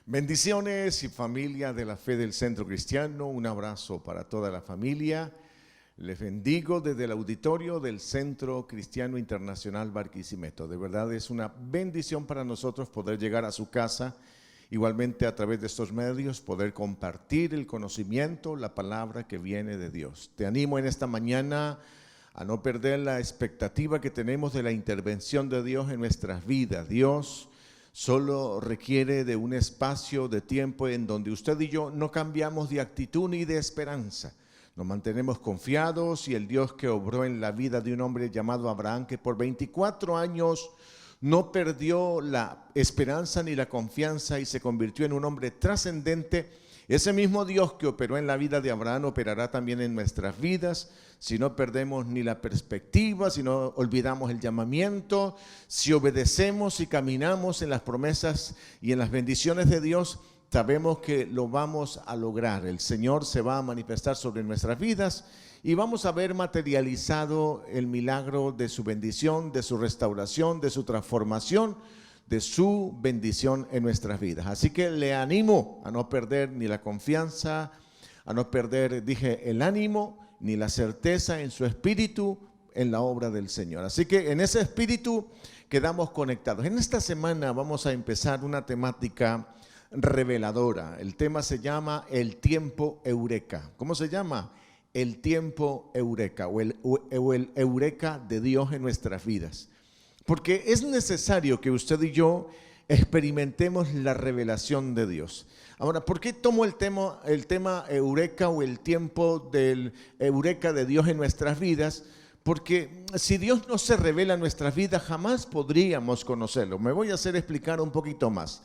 Bendiciones y familia de la fe del Centro Cristiano, un abrazo para toda la familia. Les bendigo desde el auditorio del Centro Cristiano Internacional Barquisimeto. De verdad es una bendición para nosotros poder llegar a su casa, igualmente a través de estos medios, poder compartir el conocimiento, la palabra que viene de Dios. Te animo en esta mañana a no perder la expectativa que tenemos de la intervención de Dios en nuestras vidas. Dios solo requiere de un espacio de tiempo en donde usted y yo no cambiamos de actitud ni de esperanza. Nos mantenemos confiados y el Dios que obró en la vida de un hombre llamado Abraham, que por 24 años no perdió la esperanza ni la confianza y se convirtió en un hombre trascendente. Ese mismo Dios que operó en la vida de Abraham operará también en nuestras vidas. Si no perdemos ni la perspectiva, si no olvidamos el llamamiento, si obedecemos y caminamos en las promesas y en las bendiciones de Dios, sabemos que lo vamos a lograr. El Señor se va a manifestar sobre nuestras vidas y vamos a ver materializado el milagro de su bendición, de su restauración, de su transformación, de su bendición en nuestras vidas. Así que le animo a no perder ni la confianza, a no perder, el ánimo, ni la certeza en su espíritu en la obra del Señor. Así que en ese espíritu quedamos conectados. En esta semana vamos a empezar una temática reveladora. El tema se llama el tiempo eureka. ¿Cómo se llama? El tiempo eureka o el eureka de Dios en nuestras vidas. Porque es necesario que usted y yo experimentemos la revelación de Dios. Ahora, ¿por qué tomo el tema eureka o el tiempo del eureka de Dios en nuestras vidas? Porque si Dios no se revela en nuestras vidas, jamás podríamos conocerlo. Me voy a hacer explicar un poquito más.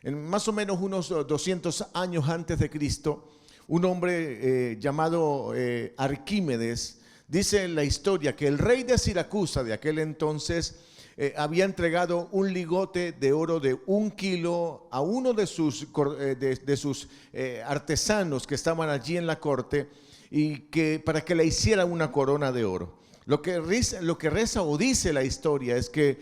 En más o menos unos 200 años antes de Cristo, un hombre llamado Arquímedes, dice en la historia que el rey de Siracusa de aquel entonces había entregado un lingote de oro de 1 kilo a uno de sus artesanos que estaban allí en la corte y para que le hiciera una corona de oro. Lo que reza o dice la historia es que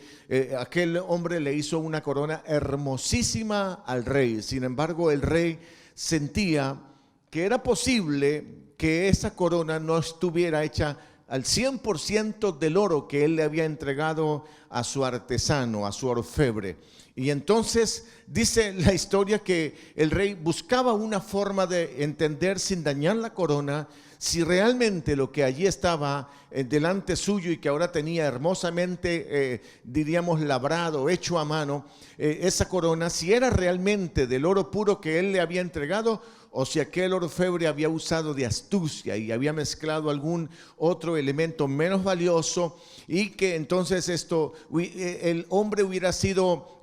aquel hombre le hizo una corona hermosísima al rey. Sin embargo, el rey sentía que era posible que esa corona no estuviera hecha al 100% del oro que él le había entregado a su artesano, a su orfebre. Y entonces dice la historia que el rey buscaba una forma de entender sin dañar la corona si realmente lo que allí estaba delante suyo y que ahora tenía hermosamente, labrado, hecho a mano, esa corona, si era realmente del oro puro que él le había entregado o si aquel orfebre había usado de astucia y había mezclado algún otro elemento menos valioso y que entonces el hombre hubiera sido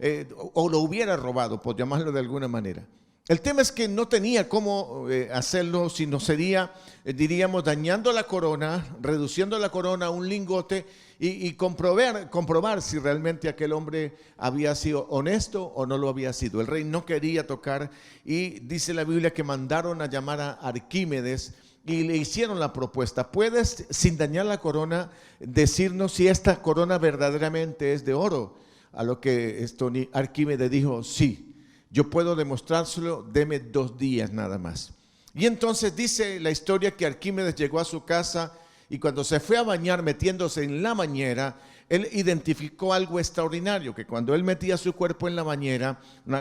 o lo hubiera robado, por llamarlo de alguna manera. El tema es que no tenía cómo hacerlo, sino sería, dañando la corona, reduciendo la corona a un lingote y comprobar si realmente aquel hombre había sido honesto o no lo había sido. El rey no quería tocar y dice la Biblia que mandaron a llamar a Arquímedes y le hicieron la propuesta: ¿puedes, sin dañar la corona, decirnos si esta corona verdaderamente es de oro? A lo que Arquímedes dijo: sí. Yo puedo demostrárselo, deme 2 días nada más. Y entonces dice la historia que Arquímedes llegó a su casa y cuando se fue a bañar metiéndose en la bañera, él identificó algo extraordinario, que cuando él metía su cuerpo en la bañera,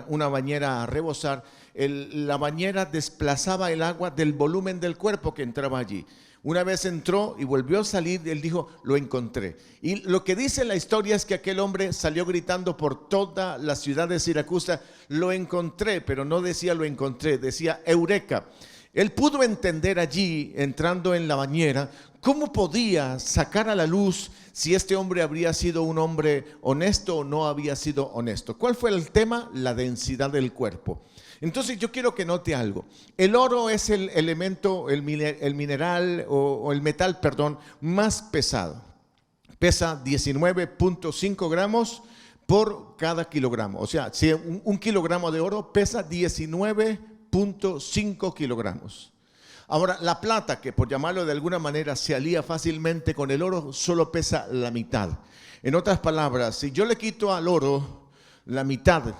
una bañera a rebosar, la bañera desplazaba el agua del volumen del cuerpo que entraba allí. Una vez entró y volvió a salir, él dijo: lo encontré. Y lo que dice la historia es que aquel hombre salió gritando por toda la ciudad de Siracusa: lo encontré, pero no decía lo encontré, decía eureka. Él pudo entender allí, entrando en la bañera, cómo podía sacar a la luz si este hombre habría sido un hombre honesto o no había sido honesto. ¿Cuál fue el tema? La densidad del cuerpo. Entonces yo quiero que note algo. El oro es el elemento, el mineral o el metal, más pesado. Pesa 19.5 gramos por cada kilogramo. O sea, si un kilogramo de oro pesa 19.5 kilogramos. Ahora, la plata, que por llamarlo de alguna manera se alía fácilmente con el oro, solo pesa la mitad. En otras palabras, si yo le quito al oro la mitad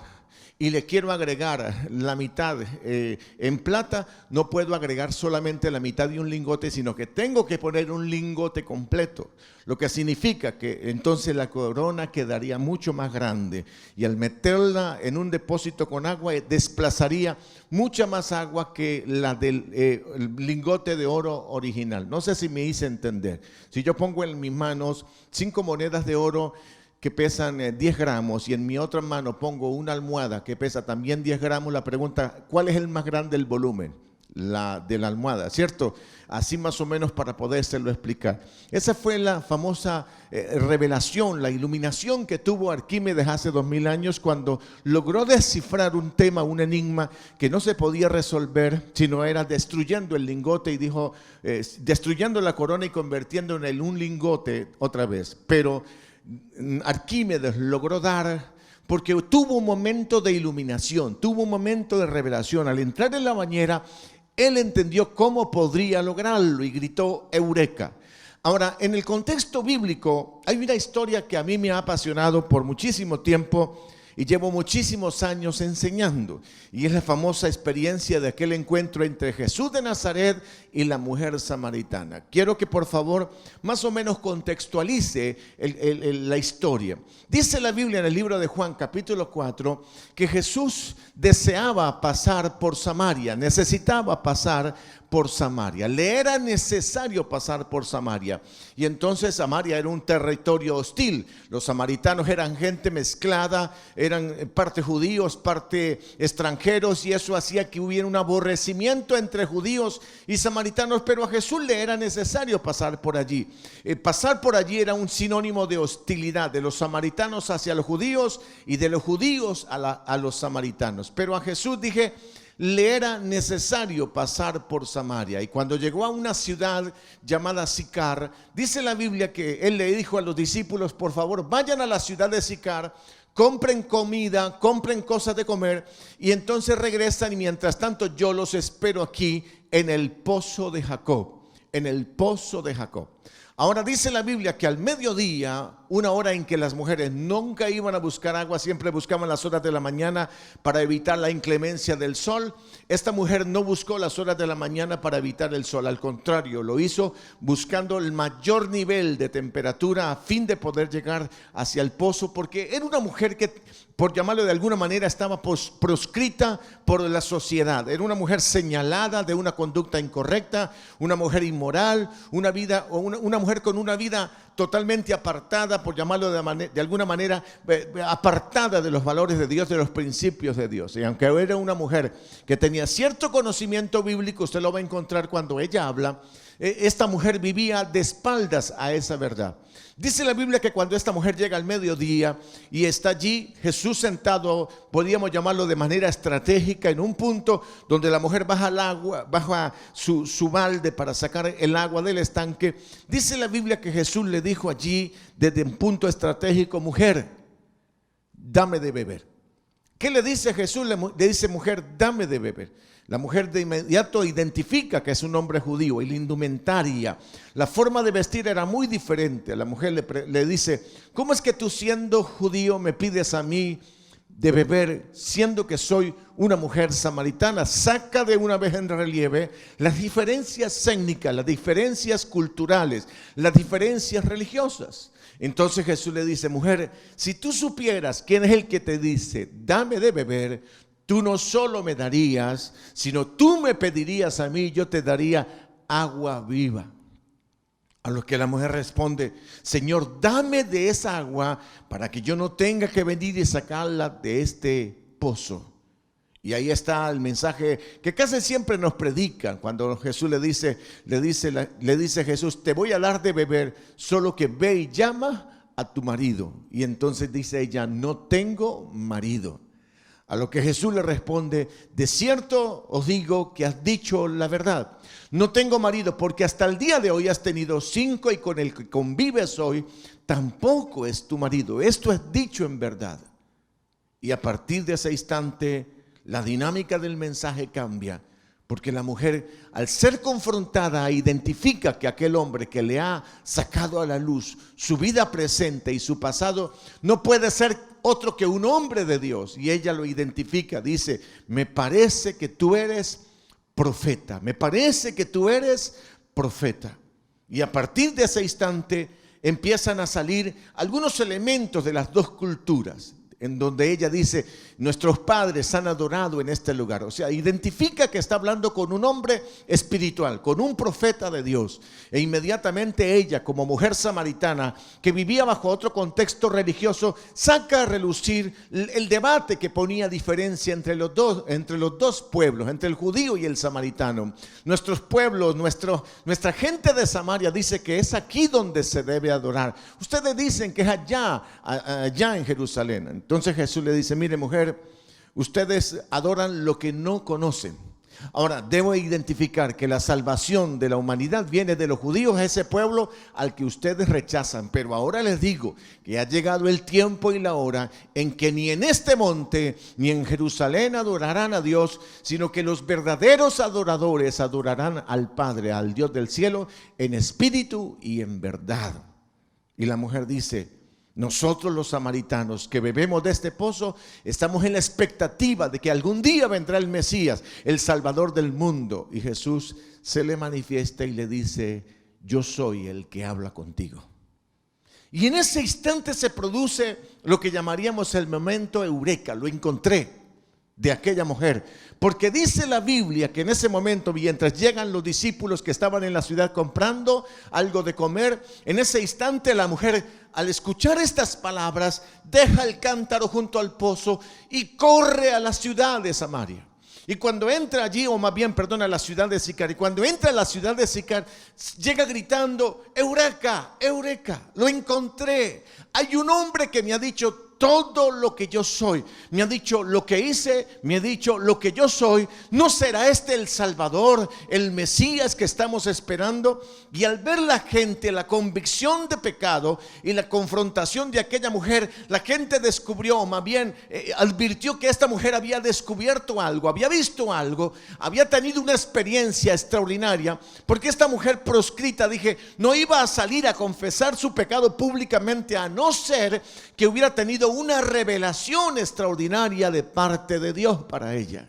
y le quiero agregar la mitad en plata, no puedo agregar solamente la mitad de un lingote, sino que tengo que poner un lingote completo, lo que significa que entonces la corona quedaría mucho más grande, y al meterla en un depósito con agua desplazaría mucha más agua que la del el lingote de oro original. No sé si me hice entender. Si yo pongo en mis manos 5 monedas de oro que pesan 10 gramos y en mi otra mano pongo una almohada que pesa también 10 gramos, la pregunta, ¿cuál es el más grande el volumen? La de la almohada, ¿cierto? Así más o menos para podérselo explicar. Esa fue la famosa revelación, la iluminación que tuvo Arquímedes hace 2000 años cuando logró descifrar un tema, un enigma que no se podía resolver, sino era destruyendo el lingote, y dijo, destruyendo la corona y convirtiéndola en un lingote otra vez. Pero Arquímedes logró dar, porque tuvo un momento de iluminación, tuvo un momento de revelación. Al entrar en la bañera, él entendió cómo podría lograrlo y gritó eureka. Ahora, en el contexto bíblico hay una historia que a mí me ha apasionado por muchísimo tiempo y llevo muchísimos años enseñando, y es la famosa experiencia de aquel encuentro entre Jesús de Nazaret y la mujer samaritana. Quiero que por favor más o menos contextualice la historia. Dice la Biblia en el libro de Juan capítulo 4 que Jesús deseaba pasar por Samaria, necesitaba pasar por Samaria, le era necesario pasar por Samaria, y entonces Samaria era un territorio hostil. Los samaritanos eran gente mezclada, eran parte judíos, parte extranjeros, y eso hacía que hubiera un aborrecimiento entre judíos y samaritanos, pero a Jesús le era necesario pasar por allí. Pasar por allí era un sinónimo de hostilidad de los samaritanos hacia los judíos y de los judíos a los samaritanos, pero a Jesús, dije, le era necesario pasar por Samaria. Y cuando llegó a una ciudad llamada Sicar, dice la Biblia que él le dijo a los discípulos, por favor, vayan a la ciudad de Sicar, compren comida, compren cosas de comer, y entonces regresan, y mientras tanto yo los espero aquí en el pozo de Jacob, en el pozo de Jacob. Ahora dice la Biblia que al mediodía, una hora en que las mujeres nunca iban a buscar agua, siempre buscaban las horas de la mañana para evitar la inclemencia del sol. Esta mujer no buscó las horas de la mañana para evitar el sol, al contrario, lo hizo buscando el mayor nivel de temperatura a fin de poder llegar hacia el pozo, porque era una mujer que, por llamarlo de alguna manera, estaba proscrita por la sociedad. Era una mujer señalada de una conducta incorrecta, una mujer inmoral, una mujer con una vida totalmente apartada, por llamarlo de alguna manera, apartada de los valores de Dios, de los principios de Dios. Y aunque era una mujer que tenía cierto conocimiento bíblico, usted lo va a encontrar cuando ella habla, esta mujer vivía de espaldas a esa verdad. Dice la Biblia que cuando esta mujer llega al mediodía y está allí Jesús sentado, podríamos llamarlo de manera estratégica, en un punto donde la mujer baja al agua, baja su balde para sacar el agua del estanque. Dice la Biblia que Jesús le dijo allí desde un punto estratégico, mujer, dame de beber. ¿Qué le dice Jesús? Le dice, mujer, dame de beber. La mujer de inmediato identifica que es un hombre judío, y la indumentaria, la forma de vestir era muy diferente. La mujer le dice, ¿cómo es que tú, siendo judío, me pides a mí de beber, siendo que soy una mujer samaritana? Saca de una vez en relieve las diferencias étnicas, las diferencias culturales, las diferencias religiosas. Entonces Jesús le dice, mujer, si tú supieras quién es el que te dice, dame de beber, tú no solo me darías, sino tú me pedirías a mí, yo te daría agua viva. A lo que la mujer responde, Señor, dame de esa agua para que yo no tenga que venir y sacarla de este pozo. Y ahí está el mensaje que casi siempre nos predican cuando Jesús le dice Jesús, te voy a dar de beber, solo que ve y llama a tu marido. Y entonces dice ella, no tengo marido. A lo que Jesús le responde, de cierto os digo que has dicho la verdad. No tengo marido, porque hasta el día de hoy has tenido 5 y con el que convives hoy tampoco es tu marido. Esto es dicho en verdad. Y a partir de ese instante la dinámica del mensaje cambia, porque la mujer, al ser confrontada, identifica que aquel hombre que le ha sacado a la luz su vida presente y su pasado no puede ser otro que un hombre de Dios. Y ella lo identifica, dice, me parece que tú eres profeta, me parece que tú eres profeta. Y a partir de ese instante empiezan a salir algunos elementos de las dos culturas, en donde ella dice, nuestros padres han adorado en este lugar. O sea, identifica que está hablando con un hombre espiritual, con un profeta de Dios. E inmediatamente ella, como mujer samaritana, que vivía bajo otro contexto religioso, saca a relucir el debate que ponía diferencia entre los dos pueblos, entre el judío y el samaritano. Nuestros pueblos, nuestra gente de Samaria dice que es aquí donde se debe adorar. Ustedes dicen que es allá en Jerusalén. Entonces Jesús le dice, mire mujer, ustedes adoran lo que no conocen. Ahora, debo identificar que la salvación de la humanidad viene de los judíos, ese pueblo al que ustedes rechazan. Pero ahora les digo que ha llegado el tiempo y la hora en que ni en este monte ni en Jerusalén adorarán a Dios, sino que los verdaderos adoradores adorarán al Padre, al Dios del cielo, en espíritu y en verdad. Y la mujer dice, nosotros los samaritanos que bebemos de este pozo estamos en la expectativa de que algún día vendrá el Mesías, el Salvador del mundo. Y Jesús se le manifiesta y le dice, yo soy el que habla contigo. Y en ese instante se produce lo que llamaríamos el momento eureka, lo encontré de aquella mujer. Porque dice la Biblia que en ese momento, mientras llegan los discípulos que estaban en la ciudad comprando algo de comer, en ese instante la mujer, al escuchar estas palabras, deja el cántaro junto al pozo y corre a la ciudad de Samaria. Y cuando entra allí, o más bien, perdón, a la ciudad de Sicar, y cuando entra a la ciudad de Sicar, llega gritando, Eureka, Eureka, lo encontré. Hay un hombre que me ha dicho todo lo que yo soy, me ha dicho lo que hice, me ha dicho lo que yo soy. ¿No será este el Salvador, el Mesías que estamos esperando? Y al ver la gente, la convicción de pecado y la confrontación de aquella mujer, la gente descubrió, o más bien advirtió que esta mujer había descubierto algo, había visto algo, había tenido una experiencia extraordinaria, porque esta mujer proscrita, dije, no iba a salir a confesar su pecado públicamente, a no ser que hubiera tenido una revelación extraordinaria de parte de Dios para ella.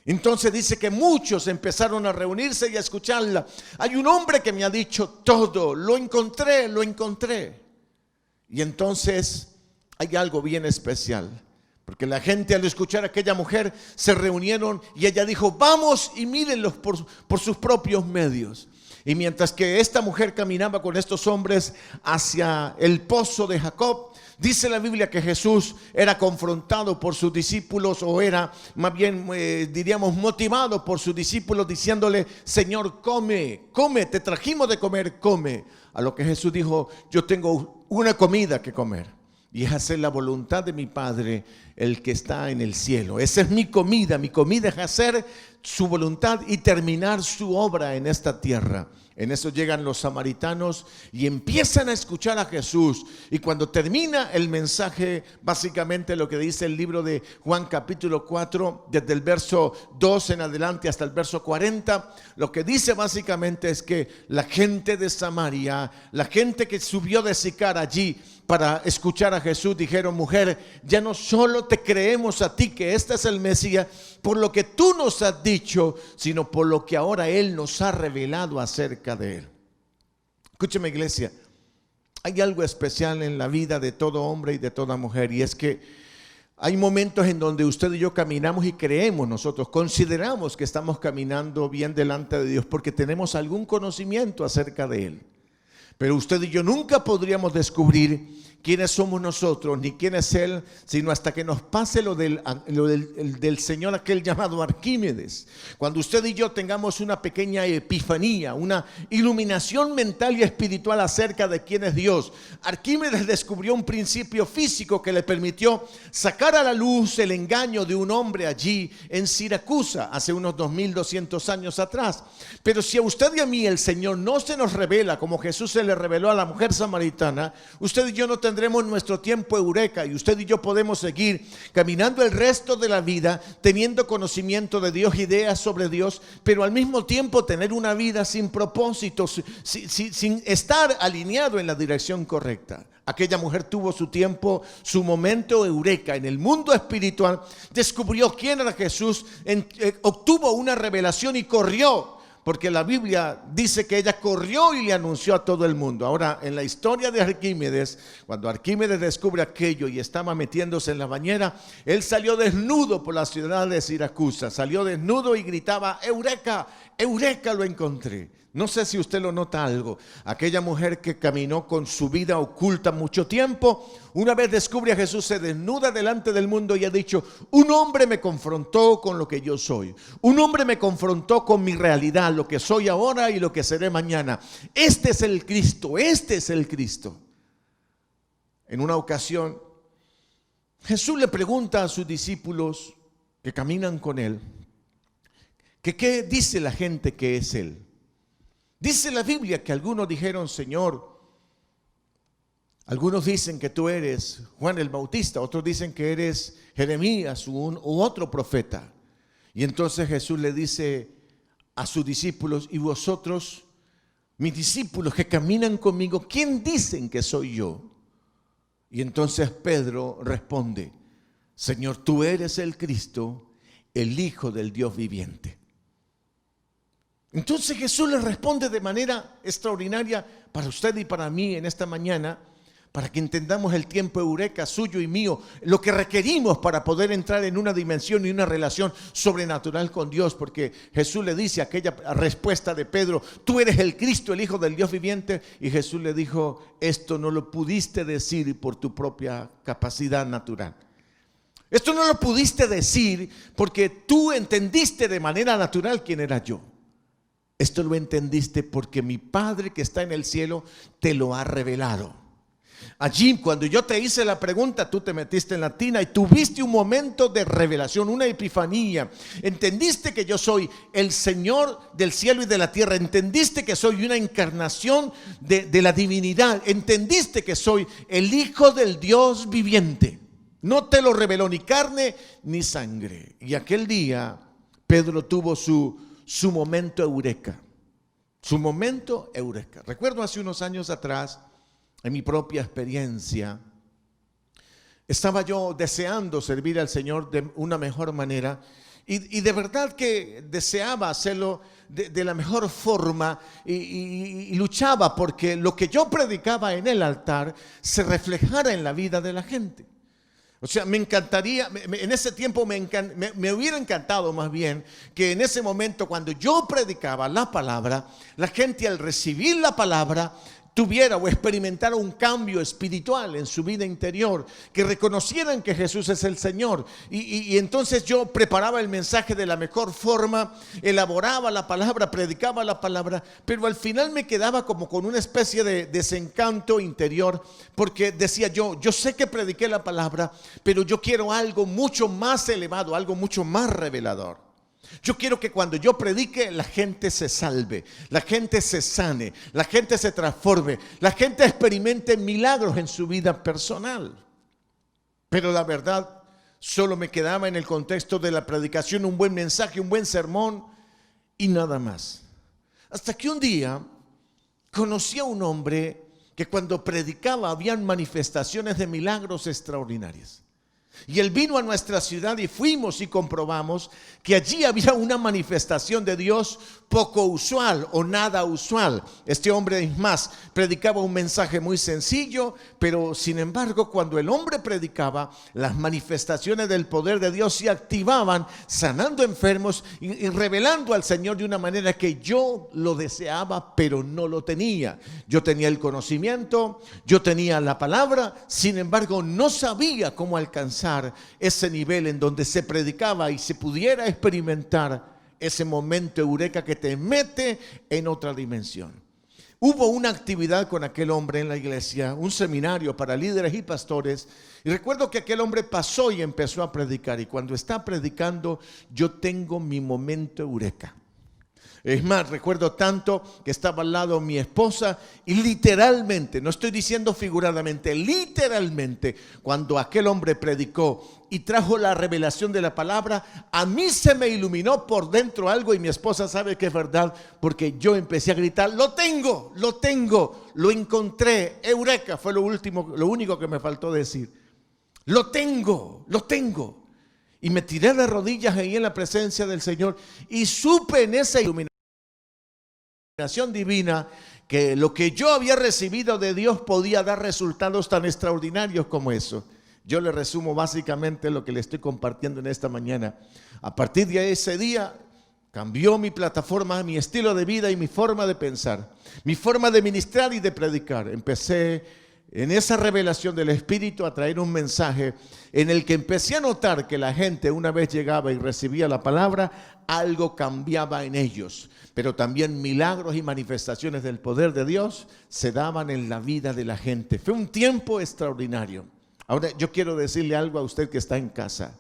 Entonces dice que muchos empezaron a reunirse y a escucharla. Hay un hombre que me ha dicho todo, lo encontré, lo encontré. Y entonces hay algo bien especial, porque la gente al escuchar a aquella mujer se reunieron y ella dijo, vamos y mírenlos por sus propios medios. Y mientras que esta mujer caminaba con estos hombres hacia el pozo de Jacob, dice la Biblia que Jesús era confrontado por sus discípulos, o era más bien diríamos motivado por sus discípulos diciéndole, Señor, come, come, te trajimos de comer, come. A lo que Jesús dijo, yo tengo una comida que comer, y es hacer la voluntad de mi Padre, el que está en el cielo. Esa es mi comida es hacer su voluntad y terminar su obra en esta tierra. En eso llegan los samaritanos y empiezan a escuchar a Jesús. Y cuando termina el mensaje, básicamente lo que dice el libro de Juan capítulo 4, desde el verso 2 en adelante hasta el verso 40, lo que dice básicamente es que la gente de Samaria, la gente que subió de Sicar allí para escuchar a Jesús, dijeron, mujer, ya no solo te creemos a ti que este es el Mesías por lo que tú nos has dicho, sino por lo que ahora Él nos ha revelado acerca de Él. Escúcheme, iglesia, hay algo especial en la vida de todo hombre y de toda mujer, y es que hay momentos en donde usted y yo caminamos y creemos, nosotros consideramos que estamos caminando bien delante de Dios porque tenemos algún conocimiento acerca de Él. Pero usted y yo nunca podríamos descubrir quiénes somos nosotros, ni quién es Él, sino hasta que nos pase lo del señor aquel llamado Arquímedes. Cuando usted y yo tengamos una pequeña epifanía, una iluminación mental y espiritual acerca de quién es Dios. Arquímedes descubrió un principio físico que le permitió sacar a la luz el engaño de un hombre allí en Siracusa, hace unos 2200 años atrás. Pero si a usted y a mí el Señor no se nos revela como Jesús se le reveló a la mujer samaritana, usted y yo no tendremos nuestro tiempo eureka, y usted y yo podemos seguir caminando el resto de la vida teniendo conocimiento de Dios, ideas sobre Dios, pero al mismo tiempo tener una vida sin propósito, sin estar alineado en la dirección correcta. aquella mujer tuvo su tiempo, su momento eureka en el mundo espiritual, descubrió quién era Jesús, obtuvo una revelación y corrió. Porque la Biblia dice que ella corrió y le anunció a todo el mundo. Ahora, en la historia de Arquímedes, cuando Arquímedes descubre aquello y estaba metiéndose en la bañera, él salió desnudo por la ciudad de Siracusa. Salió desnudo y gritaba: ¡Eureka! ¡Eureka! Lo encontré. No sé si usted lo nota algo. Aquella mujer que caminó con su vida oculta mucho tiempo, una vez descubre a Jesús, se desnuda delante del mundo y ha dicho: un hombre me confrontó con lo que yo soy. Un hombre me confrontó con mi realidad, lo que soy ahora y lo que seré mañana. Este es el Cristo, este es el Cristo. En una ocasión, Jesús le pregunta a sus discípulos que caminan con él, que qué dice la gente que es él. Dice la Biblia que algunos dijeron: Señor, algunos dicen que tú eres Juan el Bautista, otros dicen que eres Jeremías u otro profeta. Y entonces Jesús le dice a sus discípulos: y vosotros, mis discípulos que caminan conmigo, ¿quién dicen que soy yo? Y entonces Pedro responde: Señor, tú eres el Cristo, el Hijo del Dios viviente. Entonces Jesús le responde de manera extraordinaria para usted y para mí en esta mañana, para que entendamos el tiempo eureka suyo y mío, lo que requerimos para poder entrar en una dimensión y una relación sobrenatural con Dios. Porque Jesús le dice aquella respuesta de Pedro: tú eres el Cristo, el Hijo del Dios viviente. Y Jesús le dijo: esto no lo pudiste decir por tu propia capacidad natural. Esto no lo pudiste decir porque tú entendiste de manera natural quién era yo. Esto lo entendiste porque mi Padre que está en el cielo te lo ha revelado. Allí, cuando yo te hice la pregunta, tú te metiste en la tina y tuviste un momento de revelación, una epifanía. Entendiste que yo soy el Señor del cielo y de la tierra. Entendiste que soy una encarnación de la divinidad. Entendiste que soy el Hijo del Dios viviente. No te lo reveló ni carne ni sangre. Y aquel día Pedro tuvo su momento eureka. Su momento eureka. Recuerdo hace unos años atrás, en mi propia experiencia, estaba yo deseando servir al Señor de una mejor manera y de verdad que deseaba hacerlo de la mejor forma y luchaba porque lo que yo predicaba en el altar se reflejara en la vida de la gente. O sea, me encantaría, en ese tiempo me hubiera encantado más bien que en ese momento cuando yo predicaba la palabra, la gente al recibir la palabra tuviera o experimentara un cambio espiritual en su vida interior, que reconocieran que Jesús es el Señor. Y entonces yo preparaba el mensaje de la mejor forma, elaboraba la palabra, predicaba la palabra, pero al final me quedaba como con una especie de desencanto interior, porque decía yo sé que prediqué la palabra, pero yo quiero algo mucho más elevado, algo mucho más revelador. Yo quiero que cuando yo predique la gente se salve, la gente se sane, la gente se transforme, la gente experimente milagros en su vida personal. Pero la verdad, solo me quedaba en el contexto de la predicación un buen mensaje, un buen sermón y nada más. Hasta que un día conocí a un hombre que cuando predicaba habían manifestaciones de milagros extraordinarias. Y él vino a nuestra ciudad y fuimos y comprobamos que allí había una manifestación de Dios poco usual o nada usual. Este hombre, es más, predicaba un mensaje muy sencillo, pero sin embargo, cuando el hombre predicaba, las manifestaciones del poder de Dios se activaban, sanando enfermos y revelando al Señor de una manera que yo lo deseaba, pero no lo tenía. Yo tenía el conocimiento, yo tenía la palabra, sin embargo, no sabía cómo alcanzar ese nivel en donde se predicaba y se pudiera experimentar ese momento eureka que te mete en otra dimensión. Hubo una actividad con aquel hombre en la iglesia, un seminario para líderes y pastores, y recuerdo que aquel hombre pasó y empezó a predicar, y cuando está predicando yo tengo mi momento eureka. Es más, recuerdo tanto que estaba al lado mi esposa y literalmente, no estoy diciendo figuradamente, literalmente, cuando aquel hombre predicó y trajo la revelación de la palabra, a mí se me iluminó por dentro algo y mi esposa sabe que es verdad porque yo empecé a gritar, lo tengo, lo encontré, eureka, fue lo único que me faltó decir. Lo tengo. Y me tiré de rodillas ahí en la presencia del Señor y supe en esa iluminación divina que lo que yo había recibido de Dios podía dar resultados tan extraordinarios como eso. Yo le resumo básicamente lo que le estoy compartiendo en esta mañana. A partir de ese día cambió mi plataforma, mi estilo de vida y mi forma de pensar, mi forma de ministrar y de predicar. Empecé en esa revelación del Espíritu a traer un mensaje en el que empecé a notar que la gente, una vez llegaba y recibía la palabra, algo cambiaba en ellos. Pero también milagros y manifestaciones del poder de Dios se daban en la vida de la gente. Fue un tiempo extraordinario. Ahora yo quiero decirle algo a usted que está en casa.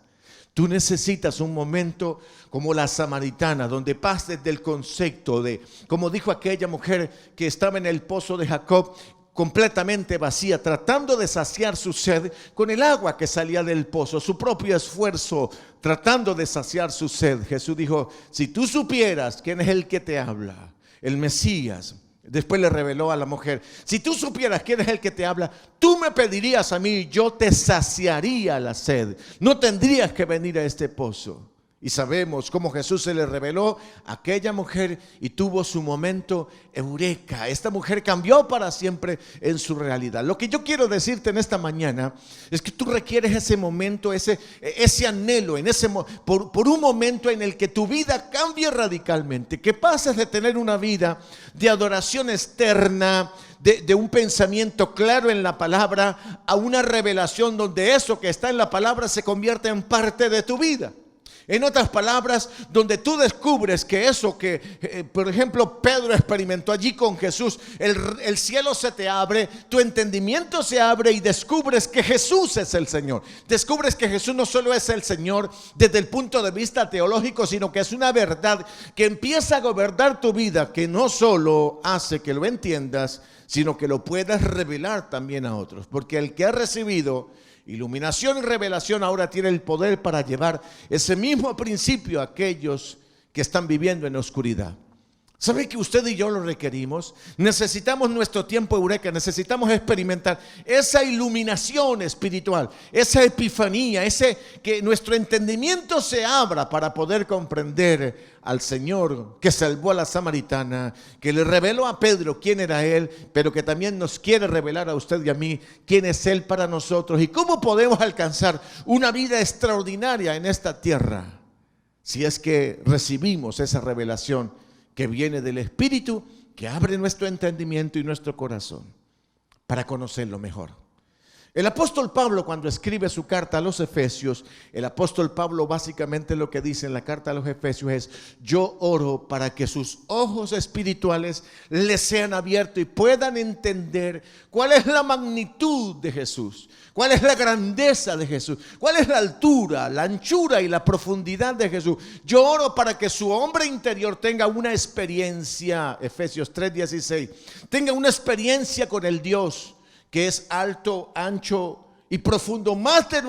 Tú necesitas un momento como la samaritana, donde pases del concepto de, como dijo aquella mujer que estaba en el pozo de Jacob, completamente vacía, tratando de saciar su sed con el agua que salía del pozo, su propio esfuerzo, tratando de saciar su sed. Jesús dijo, si tú supieras quién es el que te habla, el Mesías. Después le reveló a la mujer, si tú supieras quién es el que te habla, tú me pedirías a mí, yo te saciaría la sed. No tendrías que venir a este pozo. Y sabemos cómo Jesús se le reveló a aquella mujer y tuvo su momento eureka. Esta mujer cambió para siempre en su realidad. Lo que yo quiero decirte en esta mañana es que tú requieres ese momento, ese anhelo, por un momento en el que tu vida cambie radicalmente. Que pases de tener una vida de adoración externa, de un pensamiento claro en la palabra, a una revelación donde eso que está en la palabra se convierte en parte de tu vida. En otras palabras, donde tú descubres que eso que, por ejemplo, Pedro experimentó allí con Jesús, el cielo se te abre, tu entendimiento se abre y descubres que Jesús es el Señor. Descubres que Jesús no solo es el Señor desde el punto de vista teológico, sino que es una verdad que empieza a gobernar tu vida, que no solo hace que lo entiendas, sino que lo puedas revelar también a otros. Porque el que ha recibido iluminación y revelación ahora tiene el poder para llevar ese mismo principio a aquellos que están viviendo en la oscuridad. ¿Sabe que usted y yo lo requerimos? Necesitamos nuestro tiempo eureka, necesitamos experimentar esa iluminación espiritual, esa epifanía, que nuestro entendimiento se abra para poder comprender al Señor que salvó a la samaritana, que le reveló a Pedro quién era Él, pero que también nos quiere revelar a usted y a mí quién es Él para nosotros y cómo podemos alcanzar una vida extraordinaria en esta tierra si es que recibimos esa revelación que viene del Espíritu, que abre nuestro entendimiento y nuestro corazón para conocerlo mejor. El apóstol Pablo, cuando escribe su carta a los Efesios, el apóstol Pablo básicamente lo que dice en la carta a los Efesios es: yo oro para que sus ojos espirituales les sean abiertos y puedan entender cuál es la magnitud de Jesús, cuál es la grandeza de Jesús, cuál es la altura, la anchura y la profundidad de Jesús. Yo oro para que su hombre interior tenga una experiencia, Efesios 3:16, tenga una experiencia con el Dios que es alto, ancho y profundo, más de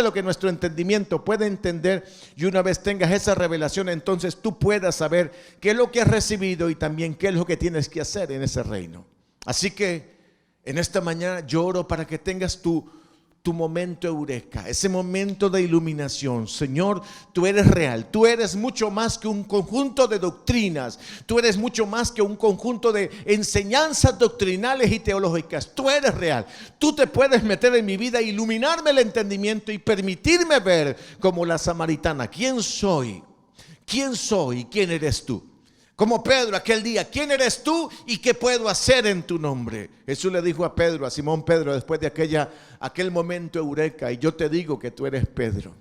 lo que nuestro entendimiento puede entender. Y una vez tengas esa revelación, entonces tú puedas saber qué es lo que has recibido y también qué es lo que tienes que hacer en ese reino. Así que en esta mañana yo oro para que tengas tu momento eureka, ese momento de iluminación. Señor, tú eres real, tú eres mucho más que un conjunto de doctrinas, tú eres mucho más que un conjunto de enseñanzas doctrinales y teológicas. Tú eres real, tú te puedes meter en mi vida, iluminarme el entendimiento y permitirme ver como la samaritana quién soy y quién eres tú. Como Pedro aquel día, ¿quién eres tú y qué puedo hacer en tu nombre? Jesús le dijo a Pedro, a Simón Pedro, después de aquel momento eureka: y yo te digo que tú eres Pedro.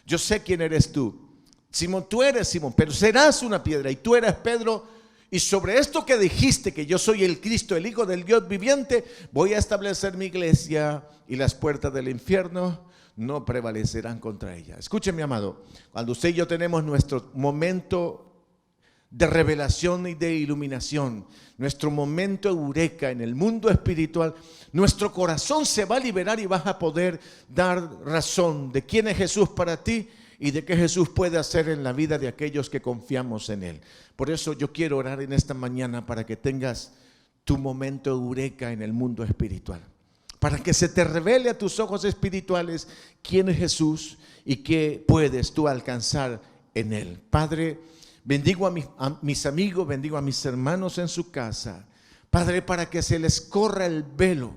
Yo sé quién eres tú. Simón, tú eres Simón, pero serás una piedra y tú eres Pedro. Y sobre esto que dijiste, que yo soy el Cristo, el Hijo del Dios viviente, voy a establecer mi iglesia y las puertas del infierno no prevalecerán contra ella. Escúcheme, amado, cuando usted y yo tenemos nuestro momento de revelación y de iluminación, nuestro momento eureka en el mundo espiritual, nuestro corazón se va a liberar y vas a poder dar razón de quién es Jesús para ti y de qué Jesús puede hacer en la vida de aquellos que confiamos en Él. Por eso yo quiero orar en esta mañana para que tengas tu momento eureka en el mundo espiritual, para que se te revele a tus ojos espirituales quién es Jesús y qué puedes tú alcanzar en Él. Padre, bendigo a mis amigos, bendigo a mis hermanos en su casa. Padre, para que se les corra el velo,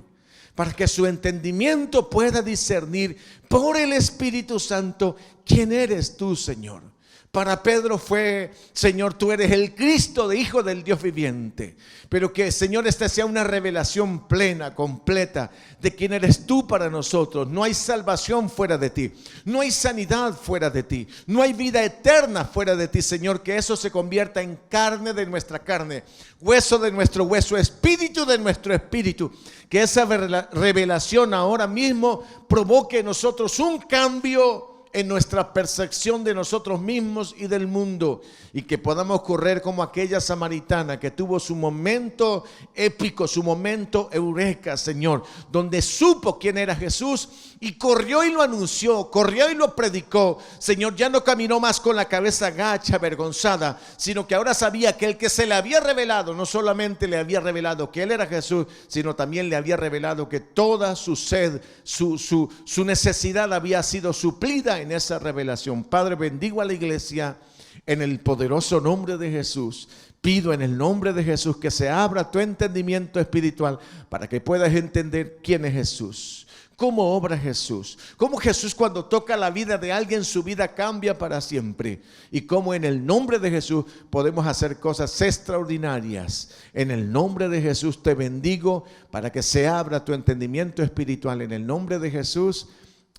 para que su entendimiento pueda discernir por el Espíritu Santo quién eres tú, Señor. Para Pedro fue, Señor, tú eres el Cristo, de Hijo del Dios viviente. Pero que, Señor, esta sea una revelación plena, completa de quién eres tú para nosotros. No hay salvación fuera de ti, no hay sanidad fuera de ti, no hay vida eterna fuera de ti, Señor. Que eso se convierta en carne de nuestra carne, hueso de nuestro hueso, espíritu de nuestro espíritu. Que esa revelación ahora mismo provoque en nosotros un cambio en nuestra percepción de nosotros mismos y del mundo, y que podamos correr como aquella samaritana que tuvo su momento épico, su momento eureka, Señor, donde supo quién era Jesús y corrió y lo anunció, corrió y lo predicó. Señor, ya no caminó más con la cabeza gacha, avergonzada, sino que ahora sabía que el que se le había revelado, no solamente le había revelado que Él era Jesús, sino también le había revelado que toda su sed, su necesidad había sido suplida en esa revelación. Padre, bendigo a la iglesia en el poderoso nombre de Jesús. Pido en el nombre de Jesús que se abra tu entendimiento espiritual para que puedas entender quién es Jesús, cómo obra Jesús, cómo Jesús cuando toca la vida de alguien su vida cambia para siempre, y cómo en el nombre de Jesús podemos hacer cosas extraordinarias. En el nombre de Jesús te bendigo para que se abra tu entendimiento espiritual en el nombre de Jesús.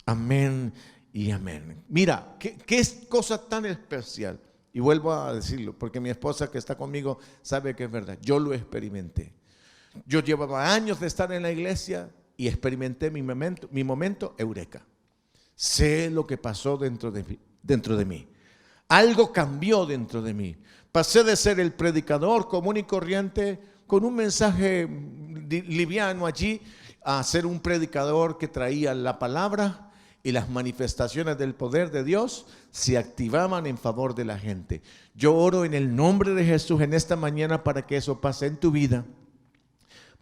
Amén y amén. Mira, qué es cosa tan especial. Y vuelvo a decirlo, porque mi esposa que está conmigo sabe que es verdad. Yo lo experimenté. Yo llevaba años de estar en la iglesia y experimenté mi momento eureka. Sé lo que pasó dentro de mí. Algo cambió dentro de mí. Pasé de ser el predicador común y corriente con un mensaje liviano allí a ser un predicador que traía la palabra, y las manifestaciones del poder de Dios se activaban en favor de la gente. Yo oro en el nombre de Jesús en esta mañana para que eso pase en tu vida,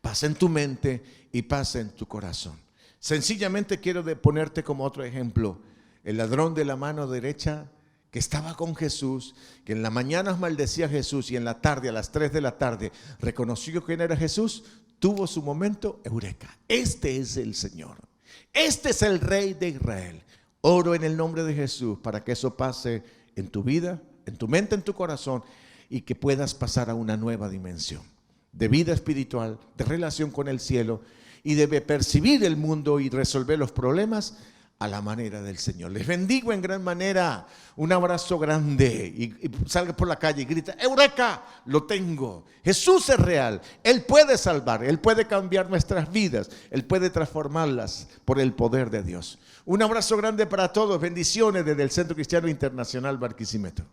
pase en tu mente y pase en tu corazón. Sencillamente quiero ponerte como otro ejemplo. El ladrón de la mano derecha que estaba con Jesús, que en la mañana maldecía a Jesús y en la tarde, a las 3 de la tarde, reconoció quién era Jesús, tuvo su momento eureka. Este es el Señor. Este es el Rey de Israel. Oro en el nombre de Jesús para que eso pase en tu vida, en tu mente, en tu corazón, y que puedas pasar a una nueva dimensión de vida espiritual, de relación con el cielo, y de percibir el mundo y resolver los problemas a la manera del Señor. Les bendigo en gran manera. Un abrazo grande. Y salga por la calle y grita: ¡Eureka! Lo tengo. Jesús es real. Él puede salvar. Él puede cambiar nuestras vidas. Él puede transformarlas por el poder de Dios. Un abrazo grande para todos. Bendiciones desde el Centro Cristiano Internacional Barquisimeto.